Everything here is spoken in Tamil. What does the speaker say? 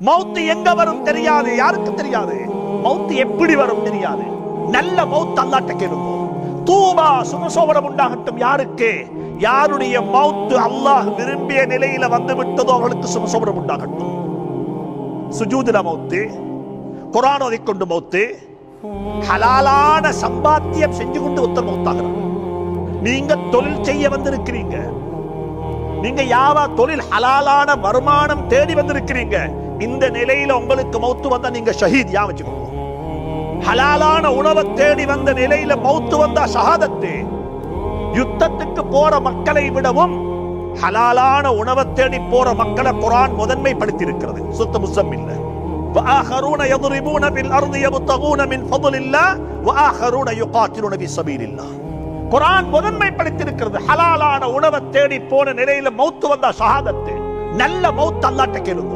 மௌத்து எங்க வரும் தெரியாது, யாருக்கும் தெரியாது. மௌத்து எப்படி வரும் தெரியாது. நல்ல மௌத் அல்லாஹ்ட்ட கேளுங்க. தூபா சுகசோபனம் உண்டாகட்டும் யாருக்கு? யாருடைய மௌத்து அல்லாஹ் விரும்பிய நிலையில வந்து விட்டதோ அவர்களுக்கு சுகசோபனம் உண்டாகட்டும். சுஜூதுல மௌத்து, குர்ஆன் ஓதிக்கொண்டு மௌத்து, ஹலாலான சம்பாத்தியம் செஞ்சு கொண்டு ஒருத்தர் மௌத்தாகிறார். நீங்க தொழில் செய்ய வந்திருக்கிறீங்க, நீங்க யாவா தொழில் ஹலாலான வருமானம் தேடி வந்திருக்கிறீங்க. இந்த நிலையில உங்களுக்கு மௌத்து வந்தா நீங்க ஷஹீத். யா வச்சுக்கோங்க. ஹலாலான உணவை தேடி வந்த நிலையில மௌத்து வந்தா ஷஹாதத்து. யுத்தத்துக்கு போற மக்களை விடவும் ஹலாலான உணவை தேடி போற மக்களை குர்ஆன் முதன்மைப்படுத்தி இருக்கிறது. சூரத்து முஸம்மில்ல وآخرون يضربون في الأرض يبتغون من فضل الله وآخرون يقاتلون في سبيل الله. குர்ஆன் முதன்மைப்படுத்தி இருக்கிறது. ஹலாலான உணவை தேடி போன நிலையில மௌத்து வந்தா ஷஹாதத்து. நல்ல மௌத் அல்லாஹ்ட்ட கேளுங்க.